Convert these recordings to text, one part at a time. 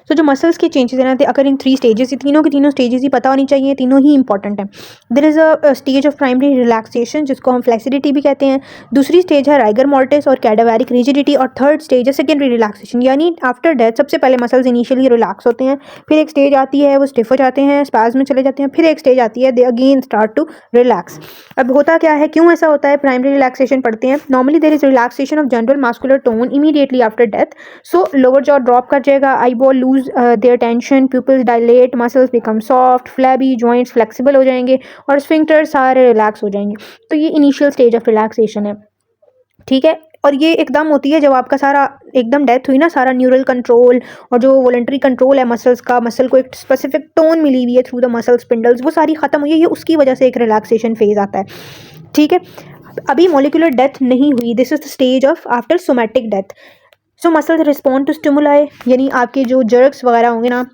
जो मसल्स के चेंजेस है ना दे अकर इन 3 स्टेजेस, ये तीनों के तीनों स्टेजेस ही पता होनी चाहिए, तीनों ही इंपॉर्टेंट है। There is a stage of primary relaxation जिसको हम फ्लेक्सिडिटी भी कहते हैं, दूसरी स्टेज है राइगर मॉर्टिस और कैडावेरिक रिजिडिटी, और थर्ड स्टेज है सेकेंडरी रिलैक्सेशन, यानी आफ्टर डेथ सबसे पहले मसल्स इनिशियली रिलैक्स होते हैं, फिर एक स्टेज आती है वो स्टिफ हो जाते हैं, स्पैज़म में चले जाते हैं, फिर एक स्टेज आती है they again start to relax. अब होता क्या है, क्यों ऐसा होता है, प्राइमरी रिलैक्सेशन पढ़ते हैं। Normally there is relaxation of general muscular tone immediately after death, so lower jaw drop कर जाएगा, eyeball lose their tension, pupils dilate, muscles become soft flabby, joints flexible हो जाएंगे और स्फिंक्टर सारे relax हो जाएंगे। तो ये इनिशियल स्टेज ऑफ रिलैक्सेशन है, ठीक है। और ये एकदम होती है जब आपका सारा एकदम डेथ हुई ना, सारा न्यूरल कंट्रोल और जो वॉलंटरी कंट्रोल है मसल्स का, मसल को एक स्पेसिफिक टोन मिली हुई है थ्रू द मसल स्पिंडल्स, वो सारी खत्म हुई है, ये उसकी वजह से एक रिलैक्सेशन फेज आता है, ठीक है। अभी मॉलिक्यूलर डेथ नहीं हुई, this is the stage of after somatic death. So muscles respond to stimuli, यानी आपके जो जर्क्स वगैरह होंगे ना,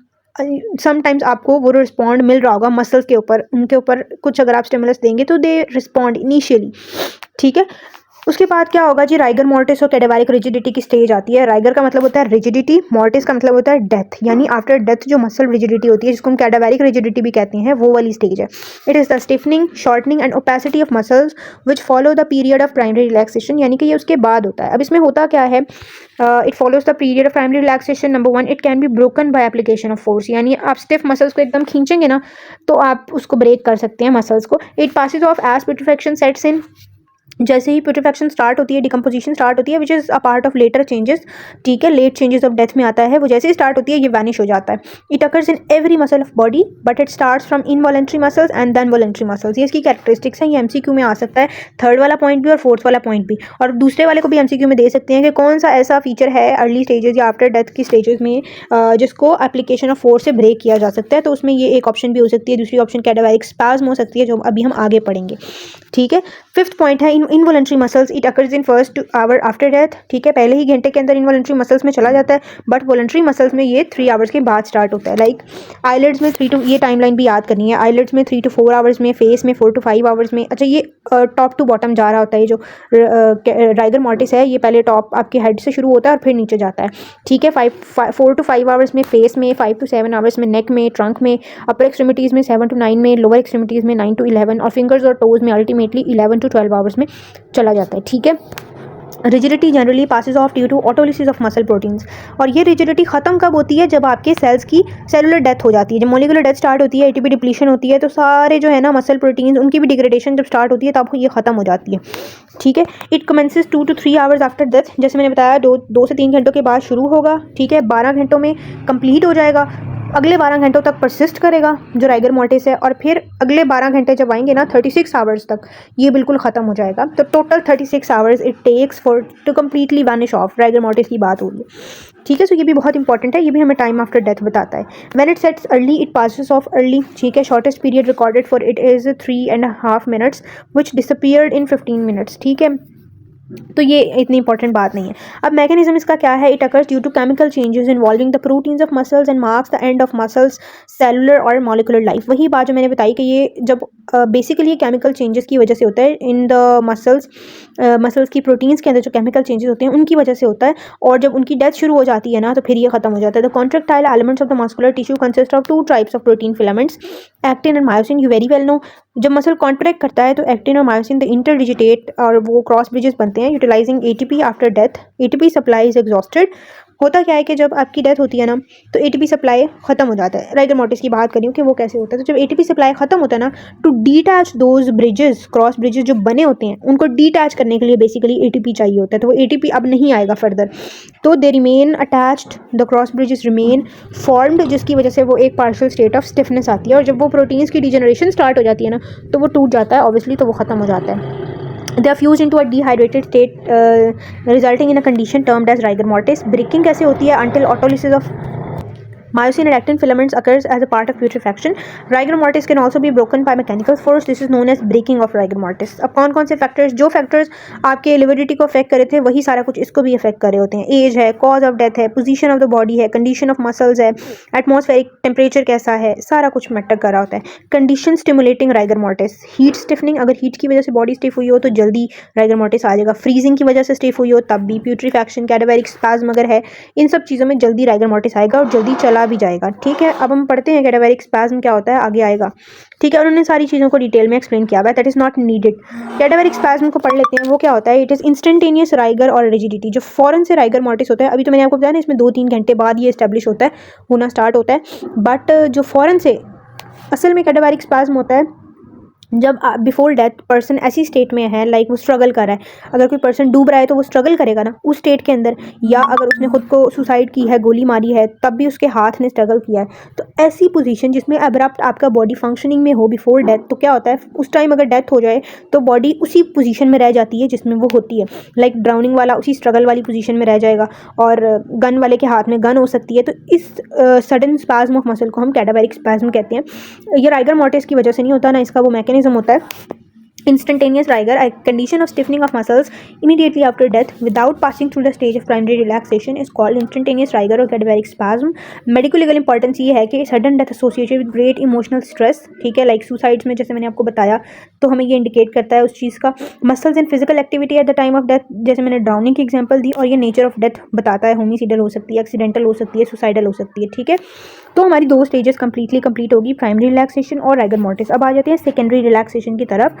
समटाइम्स आपको वो रिस्पॉन्ड मिल रहा होगा मसल्स के ऊपर, उनके ऊपर कुछ अगर आप स्टिमुलस देंगे तो दे रिस्पॉन्ड इनिशियली, ठीक है। उसके बाद क्या होगा जी, राइगर मॉर्टिस और कैडावेरिक रिजिडिटी की स्टेज आती है। राइगर का मतलब होता है रिजिडिटी, मॉर्टिस का मतलब होता है डेथ, यानी आफ्टर डेथ जो मसल रिजिडिटी होती है जिसको हम कैडावेरिक रिजिडिटी भी कहते हैं, वो वाली स्टेज है। It is the stiffening shortening and opacity of muscles which follow the period of primary relaxation, यानी कि ये उसके बाद होता है। अब इसमें होता क्या है, it follows the period of primary relaxation. Number 1, it can be broken by application of force, यानी आप स्टिफ मसल्स को एकदम खींचेंगे ना तो आप उसको ब्रेक कर सकते हैं मसल्स को। It passes off as putrefaction sets in, जैसे ही प्यूट्रिफैक्शन स्टार्ट होती है, डिकम्पोजिशन स्टार्ट होती है, which is a part of later changes, ठीक है, लेट चेंजेस ऑफ डेथ में आता है, वो जैसे ही स्टार्ट होती है ये वैनिश हो जाता है। It occurs in every muscle of body but it starts from involuntary muscles and then voluntary muscles, ये इसकी कैरेक्टरिस्टिक्स हैं। ये एमसीक्यू में आ सकता है, थर्ड वाला पॉइंट भी और फोर्थ वाला पॉइंट भी, और दूसरे वाले को भी एमसीक्यू में दे सकते हैं कि कौन सा ऐसा फीचर है अर्ली स्टेजेस या आफ्टर डेथ की स्टेजेस में जिसको एप्लीकेशन ऑफ फोर्स से ब्रेक किया जा सकता है। तो उसमें ये एक ऑप्शन भी हो सकती है, दूसरी ऑप्शन कैडावेरिक स्पैज़म हो सकती है, जो अभी हम आगे पढ़ेंगे, ठीक है। फिफ्थ पॉइंट है involuntary muscles, it occurs in first hour after death, ठीक है, पहले ही घंटे के अंदर इनवॉलेंट्री मसल्स में चला जाता है, बट वॉलेंट्री मसल्स में ये 3 आवर्स के बाद स्टार्ट होता है। लाइक आईलिड्स में 3 to, ये टाइमलाइन भी याद करनी है, आईलिड्स में 3 to 4 आवर्स में, फेस में 4 to 5 आवर्स में। अच्छा, ये टॉप टू बॉटम जा रहा होता है, ये जो राइगर मॉर्टिस है ये पहले टॉप आपके हेड से शुरू होता है और फिर नीचे जाता है, ठीक है। 4 to 5 आवर्स में फेस में, 5 to 7 आवर्स में नेक में, ट्रंक में, अपर एक्सट्रीमिटीज़ में 7 to 9 में, लोअर एक्सट्रीमिटीज़ में 9 to 11 और फिंगर्स और टोज में अल्टीमेटली 11 to 12 आवर्स में चला जाता है, ठीक है। Rigidity generally passes off due to autolysis of muscle proteins, और ये रिजिडिटी खत्म कब होती है, जब आपके सेल्स की सेलुलर डेथ हो जाती है, जब मॉलिक्यूलर डेथ स्टार्ट होती है, एटीपी डिप्लीशन होती है, तो सारे जो है ना मसल प्रोटीन्स उनकी भी डिग्रेडेशन जब स्टार्ट होती है तब ये खत्म हो जाती है, ठीक है। It commences 2 to 3 hours after death, जैसे मैंने बताया 2 से 3 घंटों के बाद शुरू होगा, ठीक है, 12 घंटों में कंप्लीट हो जाएगा, अगले 12 घंटों तक परसिस्ट करेगा जो राइगर मॉर्टिस है, और फिर अगले 12 घंटे जब आएंगे ना 36 आवर्स तक ये बिल्कुल ख़त्म हो जाएगा। तो total 36 hours it takes for to completely vanish off, rigor mortis की बात हो रही है, ठीक है। सो ये भी बहुत इंपॉर्टेंट है, ये भी हमें टाइम आफ्टर डेथ बताता है। When it sets early it passes of early, ठीक है, shortest period recorded for it is 3.5 minutes which disappeared in 15 minutes, ठीक है। तो ये इतनी इंपॉर्टेंट बात नहीं है। अब मैकेनिज्म इसका क्या है, it occurs due to chemical changes involving the proteins of muscles and marks the end of muscles cellular और मॉलिकुलर लाइफ। वही बात जो मैंने बताई कि ये जब बेसिकली केमिकल चेंजेस की वजह से होता है इन द मसल्स की प्रोटीन्स के अंदर जो केमिकल चेंजेस होते हैं उनकी वजह से होता है, और जब उनकी डेथ शुरू हो जाती है ना तो फिर ये खत्म हो जाता है। The contractile elements of the muscular tissue consist of 2 types of protein filaments, actin and myosin, you very well know. जब मसल कॉन्ट्रैक्ट करता है तो एक्टिन और मायोसिन द इंटरडिजिटेट और वो क्रॉस ब्रिजेस बनते हैं utilising ATP after death, ATP supply is exhausted. होता क्या है कि जब आपकी डेथ होती है ना तो एटीपी सप्लाई ख़त्म हो जाता है। राइगर मॉर्टिस की बात करी हूँ कि वो कैसे होता है, तो जब एटीपी सप्लाई ख़त्म होता है ना to detach those bridges, cross bridges जो बने होते हैं उनको डीटैच करने के लिए बेसिकली एटीपी चाहिए होता है, तो वो एटीपी अब नहीं आएगा फर्दर, तो they remain attached, the cross bridges remain formed, जिसकी वजह से वो एक पार्शियल स्टेट ऑफ स्टिफनेस आती है, और जब वो प्रोटीन्स की डिजनरेशन स्टार्ट हो जाती है ना तो वो टूट जाता है ऑब्वियसली, तो वो ख़त्म हो जाता है। They are fused into a dehydrated state, resulting in a condition termed as rigor mortis. Breaking कैसे होती है until autolysis of myosin and actin filaments occurs as a part of putrefaction. Rigor mortis can also be broken by mechanical force. This is known as breaking of rigor mortis. अब कौन कौन से factors, जो factors आपके lividity को affect करे थे वही सारा कुछ इसको भी अफेक्ट करे होते हैं। एज है, कॉज ऑफ डेथ है, पोजीशन ऑफ द बॉडी है, कंडीशन ऑफ मसल्स है, एटमॉस्फेरिक टेम्परेचर कैसा है, सारा कुछ मैटर कर रहा होता है। Condition stimulating rigor mortis, heat stiffening, अगर हीट की वजह से बॉडी स्टिफ हुई हो तो जल्दी राइगर मॉर्टिस आ जाएगा। फ्रीजिंग की वजह से स्टिफ हुई हो तब भी, प्यूट्रीफैक्शन, कैडावेरिक स्पैज्म अगर है, इन सब चीज़ों में जल्दी राइगर मॉर्टिस आएगा और जल्दी चला चला भी जाएगा। ठीक है, अब हम पढ़ते हैं कैडावेरिक स्पैज्म क्या होता है, आगे आएगा। ठीक है, उन्होंने सारी चीज़ों को डिटेल में एक्सप्लेन किया हुआ है, that is not needed. Cadaveric spasm को पढ़ लेते हैं, वो क्या होता है। इट इज़ इंस्टेंटेनियस राइगर और रिजिडिटी, जो फ़ौरन से राइगर मॉर्टिस होता है। अभी तो मैंने आपको बताया ना, इसमें 2-3 घंटे बाद ये इस्टेब्लिश होता है, होना स्टार्ट होता है। बट जो फ़ौरन से असल में कैडावेरिक स्पैज्म होता है जब बिफोर डेथ पर्सन ऐसी स्टेट में है, लाइक वो स्ट्रगल कर रहा है। अगर कोई पर्सन डूब रहा है तो वो स्ट्रगल करेगा ना उस स्टेट के अंदर, या अगर उसने खुद को सुसाइड की है, गोली मारी है, तब भी उसके हाथ ने स्ट्रगल किया है। तो ऐसी पोजीशन जिसमें अब्रप्ट आपका बॉडी फंक्शनिंग में हो बिफोर डेथ, तो क्या होता है उस टाइम अगर डेथ हो जाए तो बॉडी उसी पोजीशन में रह जाती है जिसमें वो होती है। लाइक ड्राउनिंग वाला उसी स्ट्रगल वाली पोजीशन में रह जाएगा, और गन वाले के हाथ में गन हो सकती है। तो इस सडन स्पैज्म ऑफ मसल को हम कैडावेरिक स्पैज्म कहते हैं। ये राइगर मॉर्टिस की वजह से नहीं होता ना, इसका वो मैकेनिज्म होता है instantaneous rigor, a condition of stiffening of muscles immediately after death without passing through the stage of primary relaxation is called instantaneous rigor or cadaveric spasm. medical legal importance ये है कि sudden death associated with great emotional stress, ठीक है, like suicides में जैसे मैंने आपको बताया, तो हमें ये इंडिकेट करता है उस चीज़ का। Muscles and physical activity at the time of death, जैसे मैंने ड्राउनिंग की एग्जांपल दी, और ये नेचर ऑफ डेथ बताता है, होमिसाइडल हो सकती है, एक्सीडेंटल हो सकती है, सुसाइडल हो सकती है। ठीक है, तो हमारी 2 स्टेजेस कंप्लीट होगी, प्राइमरी रिलैक्सेशन और राइगर मॉर्टिस। अब आ जाते हैं सेकेंडरी रिलैक्सेशन की तरफ।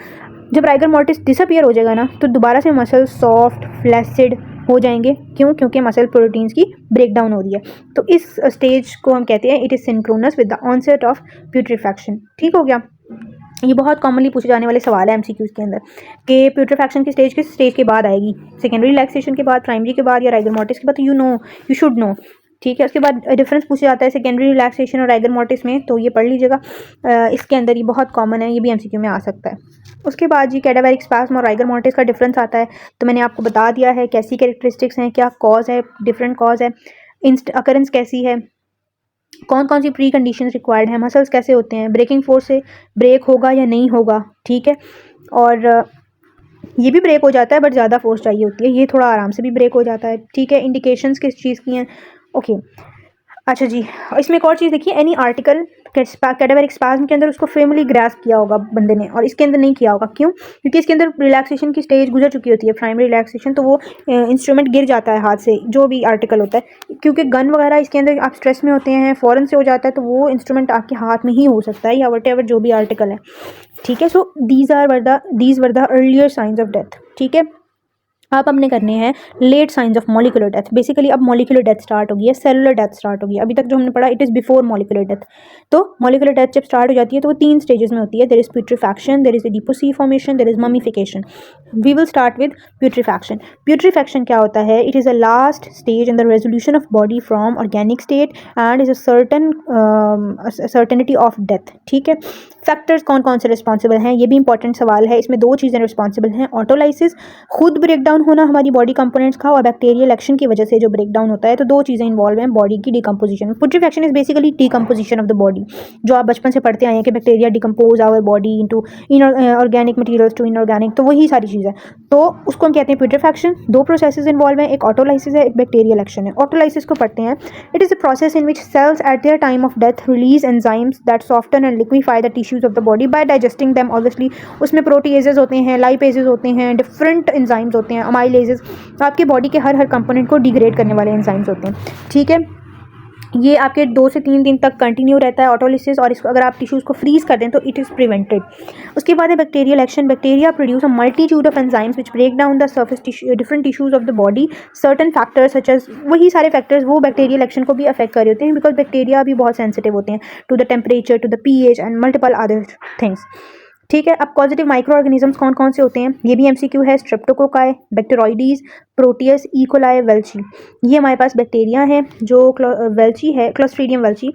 जब राइगर मॉर्टिस डिसअपियर हो जाएगा ना, तो दोबारा से मसल सॉफ्ट फ्लैसिड हो जाएंगे। क्यों? क्योंकि मसल प्रोटीन्स की ब्रेकडाउन हो रही है। तो इस स्टेज को हम कहते हैं it is synchronous with the onset of putrefaction. ठीक हो गया। ये बहुत कॉमनली पूछे जाने वाले सवाल है एमसीक्यूज़ के अंदर कि प्यूट्रीफैक्शन की स्टेज किस स्टेज के बाद आएगी, सेकेंडरी रिलैक्सेशन के बाद, प्राइमरी के बाद, या राइगर मॉर्टिस के बाद। तो यू शुड नो। ठीक है, उसके बाद डिफरेंस पूछा जाता है सेकेंडरी रिलैक्सेशन और राइगर मॉर्टिस में, तो ये पढ़ लीजिएगा इसके अंदर, ये बहुत कॉमन है, ये भी एमसीक्यू में आ सकता है। उसके बाद जी कैडावेरिक स्पैज्म और राइगर मॉर्टिस का डिफरेंस आता है, तो मैंने आपको बता दिया है कैसी कैरेक्टरिस्टिक्स हैं, क्या कॉज है, डिफरेंट कॉज है, अकरेंस कैसी है, कौन कौन सी प्री कंडीशन रिक्वायर्ड है, मसल्स कैसे होते हैं, ब्रेकिंग फोर्स से ब्रेक होगा या नहीं होगा। ठीक है, और ये भी ब्रेक हो जाता है बट ज़्यादा फोर्स चाहिए होती है, ये थोड़ा आराम से भी ब्रेक हो जाता है। ठीक है, इंडिकेशंस किस चीज़ की हैं। ओके, अच्छा जी, इसमें एक और चीज़ देखिए, एनी आर्टिकल कैडावेरिक स्पैज्म के अंदर उसको फेमली ग्रास्प किया होगा बंदे ने, और इसके अंदर नहीं किया होगा। क्यों? क्योंकि इसके अंदर रिलैक्सेशन की स्टेज गुजर चुकी होती है, प्राइमरी रिलैक्सेशन, तो वो इंस्ट्रूमेंट गिर जाता है हाथ से, जो भी आर्टिकल होता है। क्योंकि गन वगैरह इसके अंदर आप स्ट्रेस में होते हैं, फ़ौरन से हो जाता है, तो वो इंस्ट्रूमेंट आपके हाथ में ही हो सकता है, या वट जो भी आर्टिकल है। ठीक है, so these were the earlier signs of death. ठीक है, आप हमने करने हैं late signs of molecular death. Basically अब मॉलिकुलर डेथ स्टार्ट होगी, सेलुलर डेथ स्टार्ट होगी। अभी तक जो हमने पढ़ा it is before molecular death. तो मॉलिकुलर डेथ जब स्टार्ट हो जाती है तो वो 3 स्टेजेस में होती है। There is putrefaction, there is adipocere formation, there is mummification. We will start with putrefaction. Putrefaction क्या होता है? It is a last stage in the resolution of body from organic state and is a certainty of death. ठीक है, factors कौन कौन से responsible हैं, ये भी इंपॉर्टेंट सवाल है। इसमें 2 चीज़ें रिस्पॉन्सिबल हैं, ऑटोलाइसिस, खुद ब्रेकडाउन होना हमारी बॉडी कंपोनेंट्स का, और बैक्टीरियल एक्शन की वजह से जो ब्रेकडाउन होता है। तो 2 चीज़ें इन्वॉल्व हैं बॉडी की decomposition. Putrefaction is basically decomposition of the body, जो आप बचपन से पढ़ते आए हैं कि bacteria decompose our body into organic materials to inorganic, तो वही सारी चीज़ है। तो उसको हम कहते हैं प्यूट्रीफैक्शन। 2 प्रोसेसेस इन्वॉल्व हैं, एक ऑटोलाइसिस है, एक बैक्टीरियल एक्शन है। ऑटोलाइसिस को पढ़ते हैं, it is a process in which cells at their time of death release enzymes that soften and liquefy the tissues of the body by digesting them. Obviously उसमें proteases होते हैं, lipases होते हैं, different enzymes होते हैं, अमाइलेजेस, आपके body के हर component को डिग्रेड करने वाले एंजाइम्स होते हैं। ठीक है, ये आपके 2 से 3 दिन तक कंटिन्यू रहता है ऑटोलिसिस, और इसको अगर आप टिश्यूज़ को फ्रीज कर दें तो इट इज़ प्रिवेंटेड। उसके बाद है bacterial action. Bacteria produce a multitude of enzymes which break down the surface different tissues of the body. Certain factors such as, वही सारे फैक्टर्स वो बैक्टीरियल एक्शन को भी अफेक्ट कर रहे होते हैं, बिकॉज बैक्टीरिया भी बहुत सेंसिटिव होते हैं to the temperature, to the pH and multiple other things. ठीक है, अब पॉजिटिव माइक्रो ऑर्गेनिजम्स कौन कौन से होते हैं, ये भी एमसीक्यू है। स्ट्रेप्टोकोकाई, बैक्टीरोइडीज, प्रोटियस, इकोलाई, वेल्ची, ये हमारे पास बैक्टीरिया हैं। जो वेल्ची है, क्लोस्ट्रीडियम वेल्ची,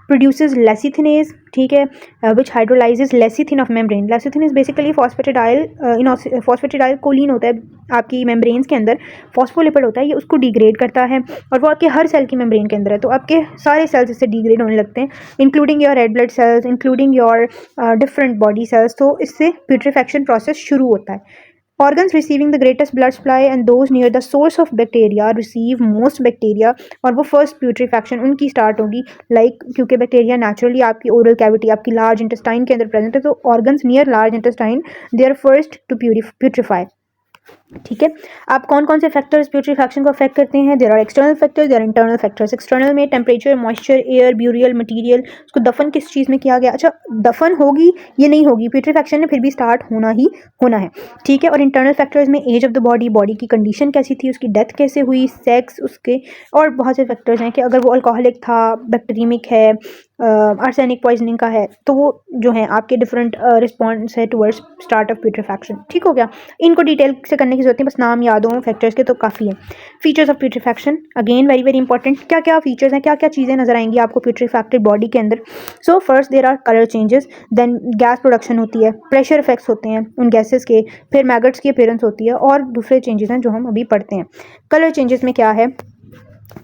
प्रोड्यूसेस लेसिथिनेज। ठीक है, which hydrolyses lecithin of membrane. Lecithin is basically phosphatidyl choline होता है आपकी मेम्ब्रेन्स के अंदर, फॉस्फोलिपिड होता है, ये उसको डिग्रेड करता है, और वो आपके हर सेल की मेम्ब्रेन के अंदर है। तो आपके सारे सेल्स इससे डिग्रेड होने लगते हैं, including your red blood cells, including your different body cells. तो इससे प्यूट्रीफैक्शन प्रोसेस शुरू होता है। Organs receiving the greatest blood supply and those near the source of bacteria receive most bacteria, और वो फर्स्ट प्यूट्रीफैक्शन उनकी स्टार्ट होगी। क्योंकि बैक्टीरिया नेचुरली आपकी ओरल कैविटी, आपकी लार्ज इंटेस्टाइन के अंदर प्रेजेंट है, तो organs near large intestine they are first to putrefy. ठीक है। अब कौन कौन से फैक्टर्स प्यूट्रीफैक्शन को अफेक्ट करते हैं? There are external factors, there are internal factors. External में temperature, moisture, air, burial material. उसको दफन किस चीज़ में किया गया? अच्छा, दफन होगी ये नहीं होगी, प्यूट्रीफैक्शन ने फिर भी स्टार्ट होना ही होना है। ठीक है। और इंटरनल फैक्टर्स में age of the body, body की कंडीशन कैसी थी, उसकी डेथ कैसे हुई, सेक्स उसके, और बहुत से फैक्टर्स हैं कि अगर वो अल्कोहलिक था, बैक्टीरियमिक है, आर्सेनिक पॉइजनिंग का है, तो वो जो है आपके डिफरेंट रिस्पॉन्स है टुवर्ड्स स्टार्ट ऑफ प्यूट्रीफैक्शन। ठीक हो गया। इनको डिटेल से करने की जरूरत नहीं, बस नाम याद हो फैक्टर्स के तो काफ़ी है। Features of putrefaction, again very very important. क्या क्या फीचर्स हैं, क्या क्या चीज़ें नजर आएंगी आपको प्यूट्रीफैक्टेड बॉडी के अंदर? So first there are colour changes, then gas production होती है, प्रेशर इफेक्ट्स होते हैं उन गैसेस के, फिर मैगट्स की अपीयरेंस होती है, और दूसरे चेंजेस हैं जो हम अभी पढ़ते हैं। कलर चेंजेस में क्या है?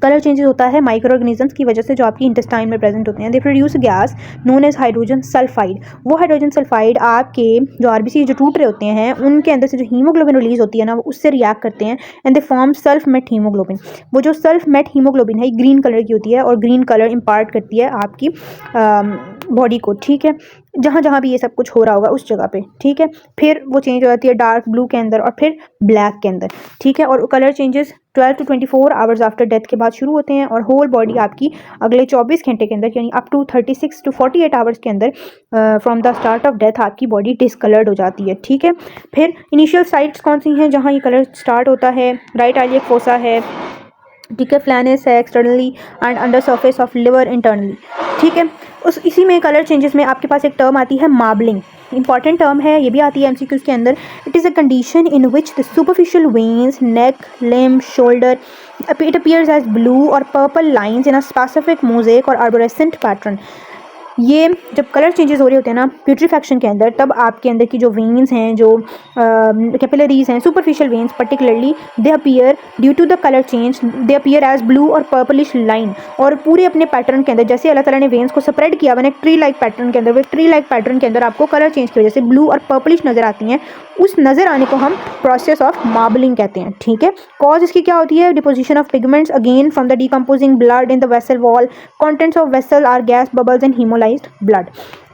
कलर चेंजेस होता है माइक्रो ऑर्गेनिजम्स की वजह से जो आपकी इंटेस्टाइन में प्रेजेंट होते हैं। They produce gas known as hydrogen sulphide. वो हाइड्रोजन सल्फाइड आपके जो आरबीसी जो टूट रहे होते हैं उनके अंदर से जो हीमोग्लोबिन रिलीज होती है ना, वो उससे रिएक्ट करते हैं and they form sulphmethaemoglobin. वो जो सल्फ मेट हीमोग्लोबिन है ग्रीन कलर की होती है और ग्रीन कलर इम्पार्ट करती है आपकी बॉडी को। ठीक है। जहाँ जहाँ भी ये सब कुछ हो रहा होगा उस जगह पे। ठीक है। फिर वो चेंज हो जाती है डार्क ब्लू के अंदर और फिर ब्लैक के अंदर। ठीक है। और colour changes 12 to 24 hours after death के बाद शुरू होते हैं और होल बॉडी आपकी अगले 24 घंटे के अंदर यानी अप टू 36 to 48 आवर्स के अंदर from the start of death आपकी बॉडी डिसकलर्ड हो जाती है। ठीक है। फिर इनिशियल साइट्स कौन सी हैं जहाँ ये कलर स्टार्ट होता है? राइट आइलियक फोसा है, ठीक है, फ्लैनेस है externally and under surface of liver internally. ठीक है। इसी में कलर चेंजेस में आपके पास एक टर्म आती है मार्बलिंग। इंपॉर्टेंट टर्म है, ये भी आती है एमसीक्यूज के अंदर। It is a condition in which the superficial veins, neck, limb, shoulder it appears as blue और purple lines in a specific mosaic और आर्बोरेसेंट पैटर्न। ये जब कलर चेंजेस हो रहे होते हैं ना प्यूट्रीफैक्शन के अंदर, तब आपके अंदर की जो वेन्स हैं, जो कैपिलरीज हैं, superficial veins particularly, they appear due to the colour change, they appear as blue और पर्पलिश लाइन। और पूरे अपने पैटर्न के अंदर जैसे अल्लाह ताला ने वेन्स को स्प्रेड किया मैंने ट्री लाइक पैटर्न के अंदर, वो ट्री लाइक पैटर्न के अंदर आपको कलर चेंज की वजह से ब्लू और पर्पलिश नजर आती हैं। उस नज़र आने को हम प्रोसेस ऑफ मार्बलिंग कहते हैं। ठीक है। कॉज इसकी क्या होती है? Deposition of pigments again from the decomposing blood in the vessel wall. Contents of vessel are gas bubbles and haemolysed blood.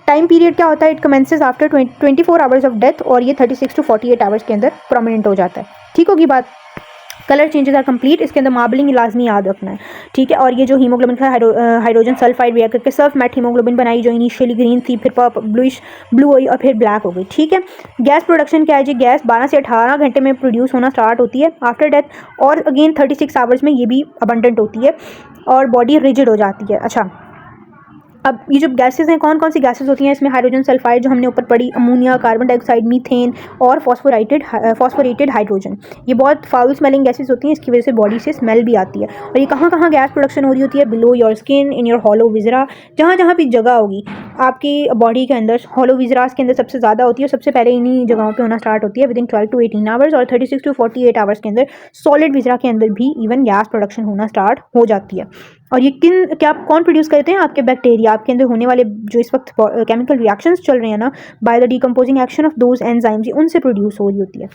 Time period क्या होता है? It commences after 24 hours of death और ये 36 to 48 आवर्स के अंदर prominent हो जाता है। ठीक होगी बात? Colour changes are complete. इसके अंदर मार्बलिंग लाजमी याद रखना है। ठीक है। और ये जो हीमोग्लोबिन का हाइड्रोजन सल्फाइड रिएक्ट करके सल्फ मैट हीमोग्लोबिन बनाई जो इनिशियली ग्रीन थी, फिर ब्लू हुई और फिर ब्लैक हो गई। ठीक है। गैस प्रोडक्शन क्या है जी? गैस 12 से 18 घंटे में प्रोड्यूस होना स्टार्ट होती है आफ्टर डेथ और अगेन 36 आवर्स में ये भी अबंडेंट होती है और बॉडी रिजिड हो जाती है। अच्छा, अब ये जो गैसेस हैं कौन कौन सी गैसेस होती हैं? इसमें हाइड्रोजन सल्फाइड जो हमने ऊपर पढ़ी, अमोनिया, कार्बन डाइऑक्साइड, मीथेन और फॉस्फोरेटेड हाइड्रोजन। ये बहुत फाउल स्मेलिंग गैसेस होती हैं, इसकी वजह से बॉडी से स्मेल भी आती है। और ये कहाँ कहाँ गैस प्रोडक्शन हो रही होती है? Below your skin, in your hollow viscera, जहाँ जहाँ भी जगह होगी आपकी बॉडी के अंदर। हॉलो विजरास के अंदर सबसे ज़्यादा होती है, सबसे पहले इन्हीं जगहों पर होना स्टार्ट होती है विद इन 12 to 18 आवर्स और 36 to 48 आवर्स के अंदर सॉलिड विजरा के अंदर भी इवन गैस प्रोडक्शन होना स्टार्ट हो जाती है। और ये कौन प्रोड्यूस करते हैं? आपके बैक्टीरिया, आपके अंदर होने वाले जो इस वक्त केमिकल रिएक्शंस चल रहे हैं ना, by the decomposing action of those enzymes, उनसे प्रोड्यूस हो रही होती है।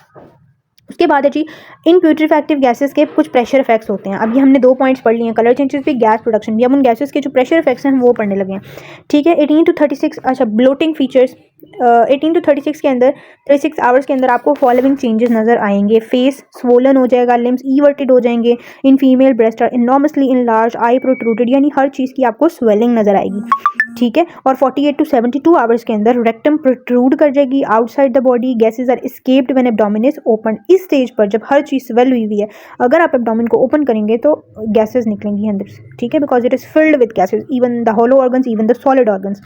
उसके बाद है जी इन प्यूट्रीफैक्टिव गैसेस के कुछ प्रेशर इफेक्ट्स होते हैं। अभी हमने 2 पॉइंट्स पढ़ लिए हैं, कलर चेंजेस भी, गैस प्रोडक्शन भी। अब उन गैसेस के जो प्रेशर इफेक्ट्स हैं हम वो पढ़ने लगे हैं। ठीक है। 18 to 36 अच्छा ब्लोटिंग फीचर्स 18 to 36 के अंदर 36 आवर्स के अंदर आपको फॉलोइंग चेंजेस नजर आएंगे। फेस स्वोलन हो जाएगा, लिम्स इवर्टेड हो जाएंगे, in female breast are enormously enlarge, eye protruded, यानी हर चीज़ की आपको स्वेलिंग नजर आएगी। ठीक है। और 48 to 72 आवर्स के अंदर रेक्टम प्रोट्रूड कर जाएगी outside the body, gases are escaped when abdomen is open. इस स्टेज पर जब हर चीज़ स्वेल हुई हुई है, अगर आप एब्डोमेन को ओपन करेंगे तो गैसेज निकलेंगी अंदर से। ठीक है। Because it is filled with gases, even the hollow organs, even the solid organs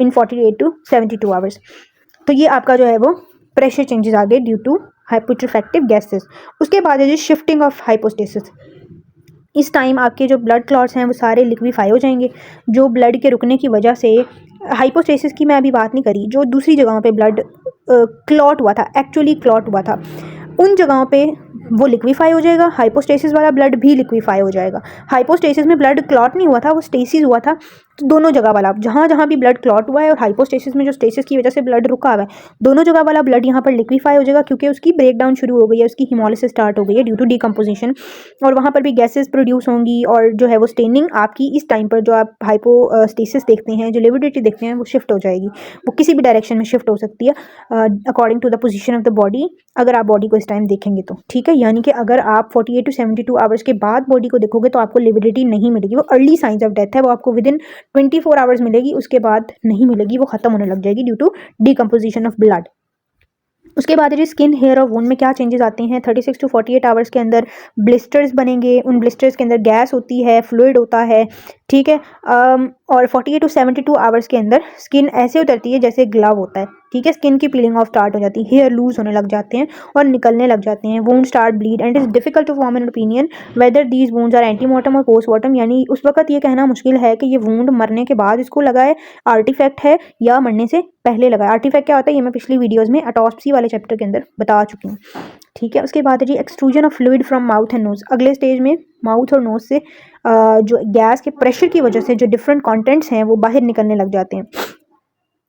in 48 to 72 hours. तो ये आपका जो है वो प्रेशर चेंजेस आ गए ड्यू टू प्यूट्रीफैक्टिव गैसेस। उसके बाद है जी शिफ्टिंग ऑफ हाइपोस्टेसिस। इस टाइम आपके जो ब्लड क्लॉट्स हैं वो सारे लिक्विफाई हो जाएंगे, जो ब्लड के रुकने की वजह से, हाइपोस्टेसिस की मैं अभी बात नहीं करी, जो दूसरी जगहों पे ब्लड क्लॉट हुआ था, एक्चुअली क्लॉट हुआ था, उन जगहों पे वो लिक्विफाई हो जाएगा। हाइपोस्टेसिस वाला ब्लड भी लिक्विफाई हो जाएगा। हाइपोस्टेसिस में ब्लड क्लॉट नहीं हुआ था, वो स्टेसिस हुआ था, तो दोनों जगह वाला, जहाँ जहाँ भी ब्लड क्लॉट हुआ है और हाइपोस्टेसिस में जो स्टेसिस की वजह से ब्लड रुका हुआ है, दोनों जगह वाला ब्लड यहाँ पर लिक्विफाई हो जाएगा, क्योंकि उसकी ब्रेक डाउन शुरू हो गई है, उसकी हिमोलिसिस स्टार्ट हो गई है ड्यू टू डिकम्पोजिशन, और वहाँ पर भी गैसेस प्रोड्यूस होंगी, और जो है वो स्टेनिंग आपकी इस टाइम पर जो आप हाइपोस्टेसिस देखते हैं, जो लिविडिटी देखते हैं, वो शिफ्ट हो जाएगी, वो किसी भी डायरेक्शन में शिफ्ट हो सकती है according to the position of the body, अगर आप बॉडी को इस टाइम देखेंगे तो, ठीक है। यानी कि अगर आप 48 to 72 आवर्स के बाद बॉडी को देखोगे तो आपको लिविडिटी नहीं मिलेगी, वो अर्ली साइंस ऑफ डेथ है, वो आपको विद इन 24 आवर्स मिलेगी, उसके बाद नहीं मिलेगी, वो खत्म होने लग जाएगी due to decomposition of blood. उसके बाद जी स्किन, हेयर और वुंड में क्या चेंजेस आते हैं, 36 to 48 आवर्स के अंदर ब्लिस्टर्स बनेंगे, उन ब्लिस्टर्स के अंदर गैस होती है, फ्लूइड होता है, ठीक है। और 48 to 72 आवर्स के अंदर स्किन ऐसे उतरती है जैसे ग्लव होता है, ठीक है। स्किन की पीलिंग ऑफ स्टार्ट हो जाती है, हेयर लूज होने लग जाते हैं और निकलने लग जाते हैं, wound start bleed and is difficult to form an opinion whether these wounds are antemortem और पोस्टमॉर्टम, यानी उस वक्त ये कहना मुश्किल है कि ये वुंड मरने के बाद इसको लगा है, आर्टिफैक्ट है, या मरने से पहले लगा है। आर्टिफैक्ट क्या होता है ये मैं पिछली वीडियोज़ में ऑटोप्सी वाले चैप्टर के अंदर बता चुकी हूँ, ठीक है। उसके बाद जी extrusion of fluid from mouth and nose, अगले स्टेज में माउथ और नोज से जो गैस के प्रेशर की वजह से जो डिफरेंट कंटेंट्स हैं वो बाहर निकलने लग जाते हैं।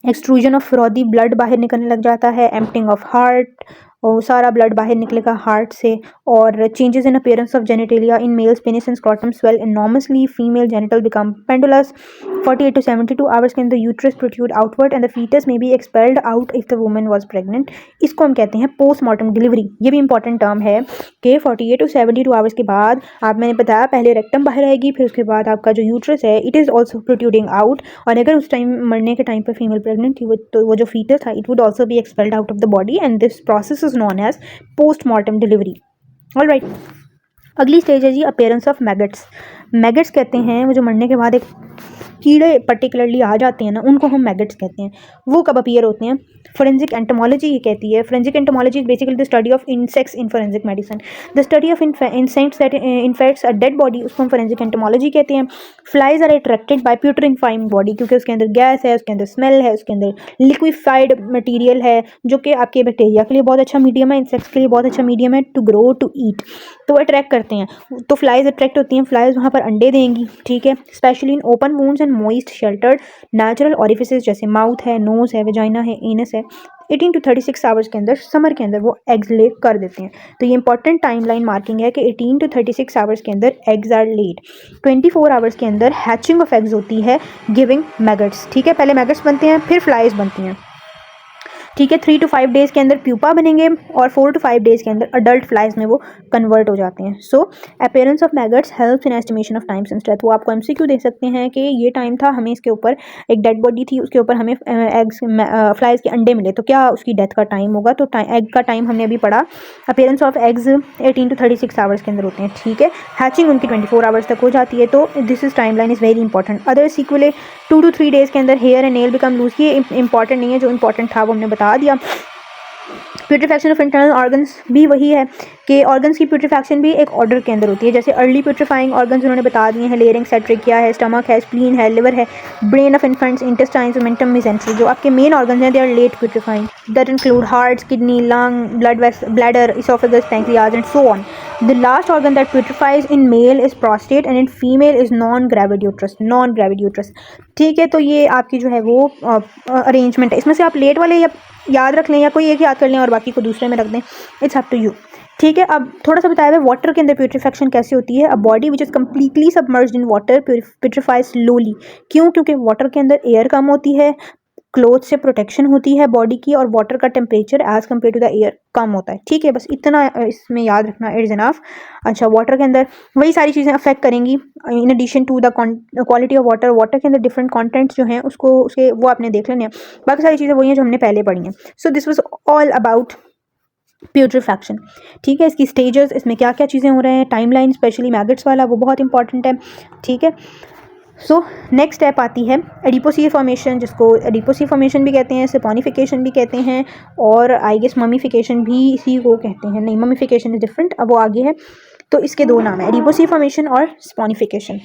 एक्सट्रूजन ऑफ फ्रॉदी ब्लड बाहर निकलने लग जाता है, एम्प्टिंग ऑफ हार्ट, और सारा ब्लड बाहर निकलेगा हार्ट से, और changes in appearance of genitalia in males, penis and scrotum swell enormously, female genital become pendulous, 48 to 72 hours के अंदर uterus protrude outward and the foetus may be expelled out if the woman was pregnant. इसको हम कहते हैं postmortem delivery. ये भी important term है कि 48 to 72 आवर्स के बाद आप, मैंने बताया पहले रेक्टम बाहर आएगी, फिर उसके बाद आपका जो यूट्रस है it is also protruding out, और अगर उस टाइम मरने के टाइम पर फीमेल प्रेग्नेंट थी तो वो जो फीटस था it would also be expelled out of the body and this process is known as postmortem delivery. Alright, अगली स्टेज है जी अपीयरेंस ऑफ मैगट्स। मैगट्स कहते हैं वो जो मरने के बाद एक कीड़े पर्टिकुलरली आ जाते हैं ना, उनको हम मैगट्स कहते हैं। वो कब अपीयर होते हैं, फोरेंसिक एंटोमोलॉजी ये कहती है, forensic entomology is basically the study of insects in forensic medicine, the study of insects that infects a dead body, उसको हम फोरेंसिक एंटोमोलॉजी कहते हैं। Flies are attracted by putrefying body, क्योंकि उसके अंदर गैस है, उसके अंदर स्मेल है, उसके अंदर लिक्विफाइड मटीरियल है, जो कि आपके बैक्टीरिया के लिए बहुत अच्छा मीडियम है, इंसेक्ट्स के लिए बहुत अच्छा मीडियम है टू ग्रो टू ईट, तो अट्रैक्ट करते हैं, तो फ्लाइज अट्रैक्ट होती हैं, फ्लाइज वहाँ पर अंडे देंगी, ठीक है। Specially in open wounds and moist sheltered natural orifices, जैसे माउथ है, नोज है, वेजाइना है, एनस है, 18 to 36 आवर्स के अंदर समर के अंदर वो एग्स ले कर देते हैं। तो ये इंपॉर्टेंट टाइमलाइन मार्किंग है कि 18 to 36 आवर्स के अंदर एग्स आर लेड, 24 आवर्स के अंदर हैचिंग ऑफ एग्स होती है, गिविंग मैगट्स, ठीक है। पहले मैगट्स बनते हैं, फिर फ्लाइज बनती हैं, ठीक है। 3 to 5 डेज़ के अंदर प्यूपा बनेंगे और 4 to 5 डेज़ के अंदर अडल्ट फ्लाइज में वो कन्वर्ट हो जाते हैं। So appearance of maggots helps in estimation of times and death. वो आपको एमसीक्यू दे सकते हैं कि ये टाइम था, हमें इसके ऊपर एक डेड बॉडी थी, उसके ऊपर हमें एग्स फ्लाइज के अंडे मिले, तो क्या उसकी डेथ का टाइम होगा, तो एग का टाइम हमने अभी पढ़ा, appearance of eggs 18 to 36 hours के अंदर होते हैं, ठीक है। हैचिंग उनकी 24 आवर्स तक हो जाती है, तो this is time line is very important. Other sequelae 2 to 3 days के अंदर hair and nail become loose, ये इंपॉर्टेंट नहीं है, जो इंपॉर्टेंट था वो हमने बता दिया। प्यूट्रीफैक्शन ऑफ इंटरनल ऑर्गन्स भी वही है कि ऑर्गन्स की प्यूट्रीफैक्शन भी एक ऑर्डर के अंदर होती है, जैसे अर्ली प्यूट्रीफाइंग ऑर्गन्स उन्होंने बता दिए हैं, लेरिंग्स है, ट्रेकिया है, स्टमक है, स्प्लीन है, लिवर है, brain of infants, intestines, omentum, mesentery, जो आपके मेन ऑर्गन्स हैं they are late putrefying, that include heart, kidney, lung, bladder, oesophagus, pancreas and so on. The last organ that putrefies in male is prostate and in female is non-gravid uterus, ठीक है। तो ये आपकी जो है वो arrangement है, इसमें से आप लेट वाले या याद रख लें या कोई एक याद कर लें और बाकी को दूसरे में रख दें, इट्स अप टू यू, ठीक है। अब थोड़ा सा बताया हुआ वाटर के अंदर प्यूट्रीफैक्शन कैसे होती है। A body which is completely submerged in water putrefies slowly, क्यों, क्योंकि वाटर के अंदर एयर कम होती है, क्लोथ से प्रोटेक्शन होती है बॉडी की, और वाटर का temperature as compare to the air कम होता है, ठीक है। बस इतना इसमें याद रखना, इट इज़ इनफ। अच्छा, वाटर के अंदर वही सारी चीज़ें अफेक्ट करेंगी, in addition to the quality of water, water के अंदर डिफरेंट कंटेंट्स जो हैं उसको उसके वो आपने देख लेने हैं, बाकी सारी चीज़ें वही हैं जो हमने पहले पढ़ी हैं। So this was all about putrefaction, ठीक है। इसकी स्टेजेस, इसमें क्या क्या चीज़ें हो रहे हैं, टाइमलाइन स्पेशली मैगट्स वाला वो बहुत इंपॉर्टेंट है, ठीक है। सो नेक्स्ट स्टेप आती है एडिपोसील फॉर्मेशन, जिसको एडिपोसी फॉर्मेशन भी कहते हैं, सपोनिफिकेशन भी कहते हैं, और आई गेस ममीफिकेशन भी इसी को कहते हैं, नहीं ममीफिकेशन इज डिफरेंट, अब वो आगे है। तो इसके दो नाम है, एडिपोसी फॉर्मेशन और स्पोनिफिकेशन।